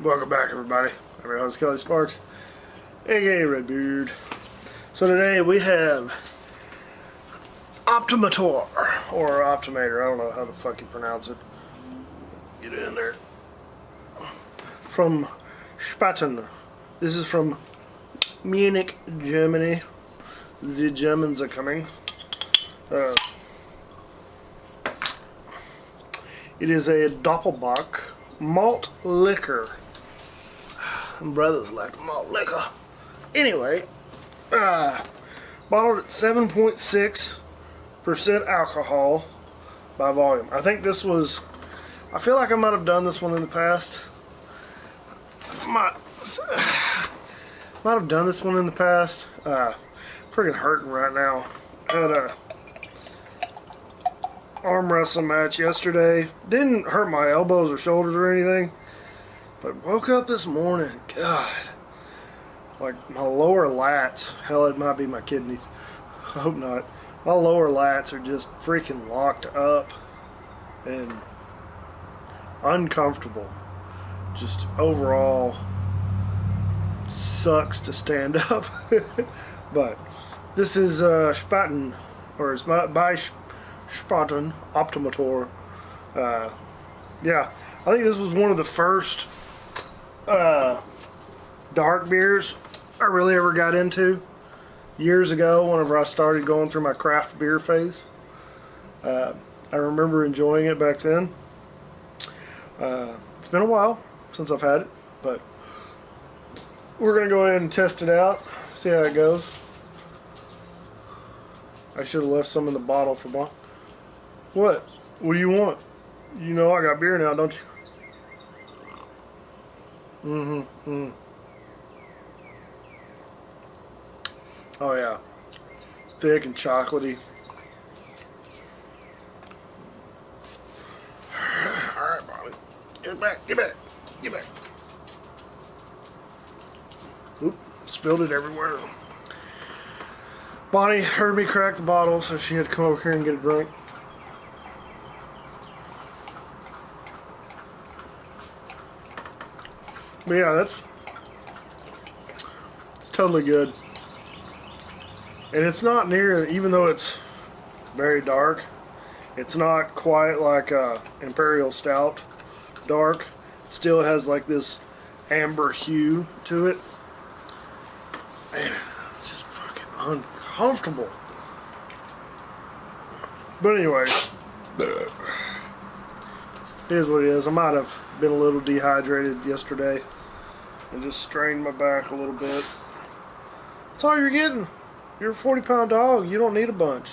Welcome back, everybody. I'm your host, Kelly Sparks, aka Redbeard. So today we have Optimator, or Optimator, I don't know how the fuck you pronounce it. Get in there. From Spaten. This is from Munich, Germany. The Germans are coming. It is a Doppelbock malt liquor. Brothers like malt liquor. Anyway, bottled at 7.6% alcohol by volume. I think this was, I feel like I might have done this one in the past. Might have done this one in the past. Freaking hurting right now. Had a arm wrestling match yesterday. Didn't hurt my elbows or shoulders or anything, but woke up this morning, God, like my lower lats, hell, it might be my kidneys, I hope not, my lower lats are just freaking locked up and uncomfortable. Just overall sucks to stand up. But this is Spaten, or it's by Spaten Optimator. Yeah, I think this was one of the first dark beers I really ever got into years ago whenever I started going through my craft beer phase. I remember enjoying it back then. It's been a while since I've had it, but we're going to go ahead and test it out, see how it goes. I should have left some in the bottle for Bob. What? What do you want? You know I got beer now, don't you? Oh yeah. Thick and chocolatey. Alright, Bonnie. Get back, get back, get back. Oop, spilled it everywhere. Bonnie heard me crack the bottle, so she had to come over here and get a drink. But yeah, it's totally good. And it's not near, even though it's very dark, it's not quite like a Imperial Stout dark. It still has like this amber hue to it. Man, it's just fucking uncomfortable. But anyway, it is what it is. I might have been a little dehydrated yesterday and just strained my back a little bit. That's all you're getting. You're a 40-pound dog. You don't need a bunch.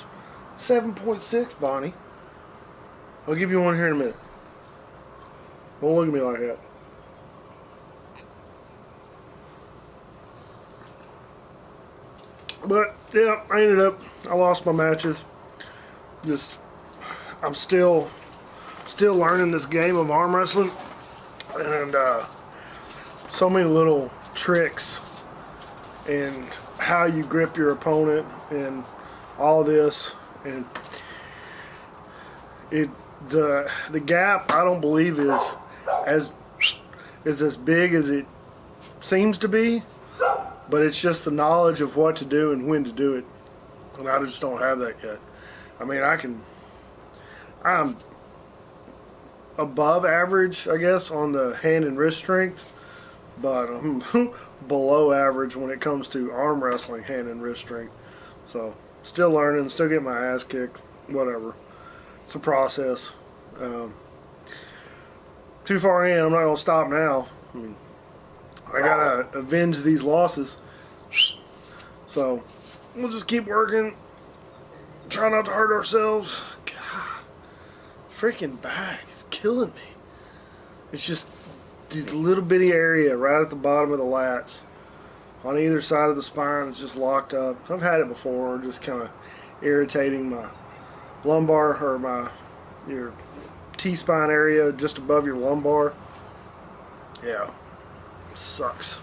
7.6, Bonnie. I'll give you one here in a minute. Don't look at me like that. But yeah, I lost my matches. I'm still learning this game of arm wrestling, and so many little tricks and how you grip your opponent and all this, and the gap, I don't believe is as big as it seems to be, but it's just the knowledge of what to do and when to do it, and I just don't have that yet. I mean, I'm above average, I guess, on the hand and wrist strength, but I'm below average when it comes to arm wrestling hand and wrist strength. So still learning, still getting my ass kicked, whatever. It's a process. Too far in, I'm not gonna stop now. I gotta avenge these losses. So we'll just keep working, try not to hurt ourselves. God, freaking back is killing me. It's just this little bitty area right at the bottom of the lats on either side of the spine. It's just locked up. I've had it before, just kind of irritating my lumbar, or your T-spine area just above your lumbar. Yeah, sucks.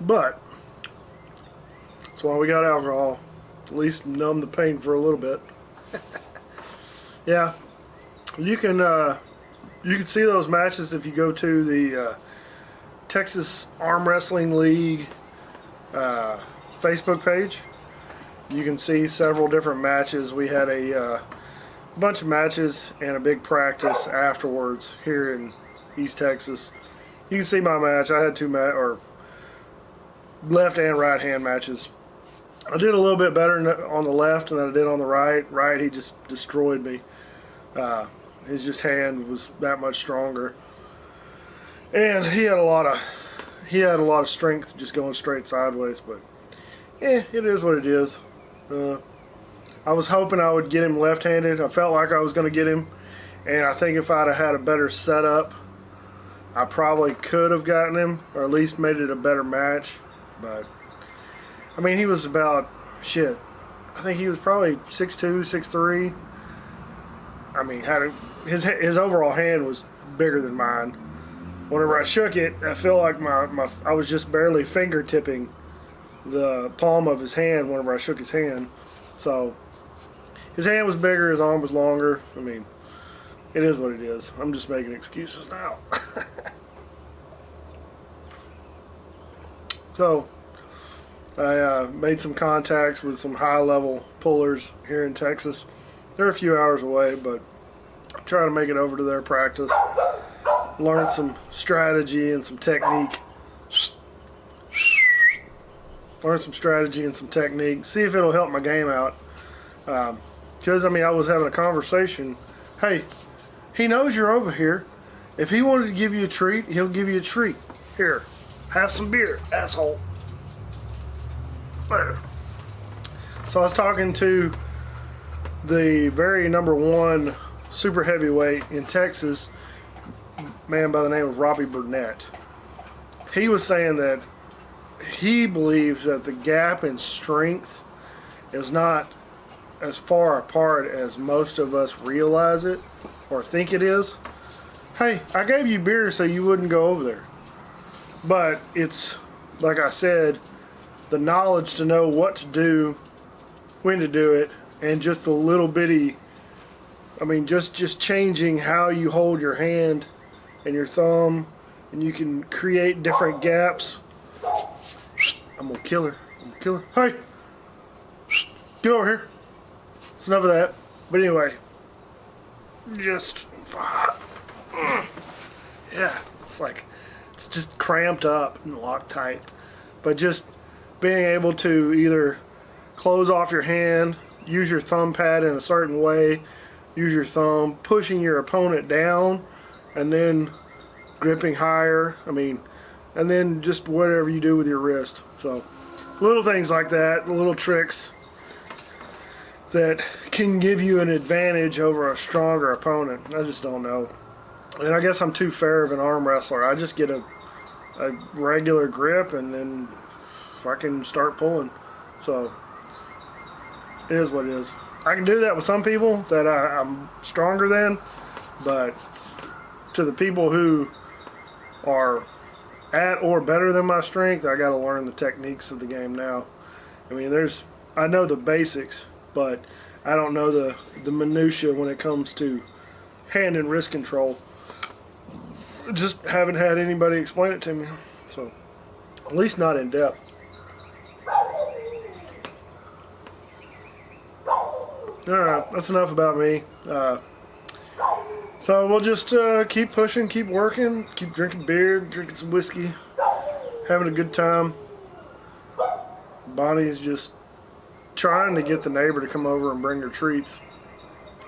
But that's why we got alcohol. At least numb the pain for a little bit. Yeah, you can see those matches if you go to the Texas Arm Wrestling League Facebook page. You can see several different matches. We had a bunch of matches and a big practice afterwards here in East Texas. You can see my match. I had two left and right hand matches. I did a little bit better on the left than I did on the right. Right, he just destroyed me. His hand was that much stronger, and he had a lot of strength just going straight sideways. But yeah, it is what it is. I was hoping I would get him left-handed. I felt like I was going to get him, and I think if I'd have had a better setup, I probably could have gotten him, or at least made it a better match. But I mean, he was about shit. I think he was probably 6'2", 6'3". I mean, his overall hand was bigger than mine. Whenever I shook it, I felt like I was just barely fingertipping the palm of his hand whenever I shook his hand. So his hand was bigger, his arm was longer. I mean, it is what it is. I'm just making excuses now. So I made some contacts with some high-level pullers here in Texas. They're a few hours away, but I'm trying to make it over to their practice, learn some strategy and some technique. See if it'll help my game out. Because, I mean, I was having a conversation. Hey, he knows you're over here. If he wanted to give you a treat, he'll give you a treat. Here, have some beer, asshole. There. So I was talking to the very #1 super heavyweight in Texas, man by the name of Robbie Burnett. He was saying that he believes that the gap in strength is not as far apart as most of us realize it or think it is. Hey, I gave you beer so you wouldn't go over there. But it's, like I said, the knowledge to know what to do, when to do it, and just a little bitty, I mean, just changing how you hold your hand and your thumb, and you can create different gaps. I'm gonna kill her. Hey! Get over here. It's enough of that. But anyway, just, yeah, it's just cramped up and locked tight. But just being able to either close off your hand, use your thumb pad in a certain way, use your thumb, pushing your opponent down, and then gripping higher, I mean, and then just whatever you do with your wrist. So little things like that, little tricks that can give you an advantage over a stronger opponent. I just don't know. And I guess I'm too fair of an arm wrestler. I just get a regular grip and then fucking start pulling. So it is what it is. I can do that with some people that I'm stronger than, but to the people who are at or better than my strength, I got to learn the techniques of the game now. I mean, I know the basics, but I don't know the minutia when it comes to hand and wrist control. Just haven't had anybody explain it to me, so at least not in depth. Alright, that's enough about me. So we'll just keep pushing, keep working, keep drinking beer, drinking some whiskey, having a good time. Bonnie's just trying to get the neighbor to come over and bring her treats.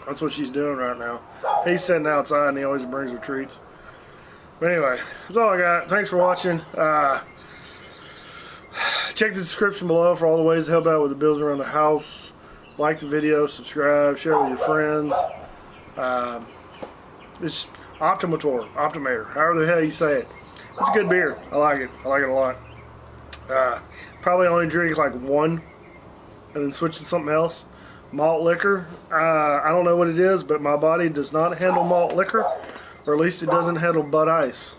That's what she's doing right now. He's sitting outside and he always brings her treats. But anyway, that's all I got. Thanks for watching. Check the description below for all the ways to help out with the bills around the house. Like the video, subscribe, share with your friends. It's Optimator, however the hell you say it. It's a good beer. I like it. I like it a lot. Probably only drink like one and then switch to something else. Malt liquor, I don't know what it is, but my body does not handle malt liquor, or at least it doesn't handle Bud Ice.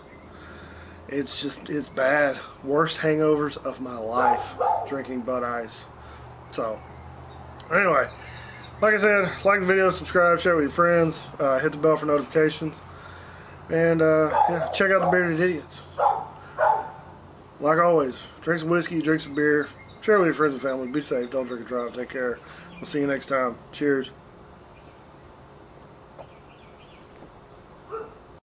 It's bad. Worst hangovers of my life, drinking Bud Ice. So, anyway, like I said, like the video, subscribe, share it with your friends, hit the bell for notifications, and yeah, check out the Bearded Idiots. Like always, drink some whiskey, drink some beer, share it with your friends and family. Be safe, don't drink and drive, take care. We'll see you next time. Cheers.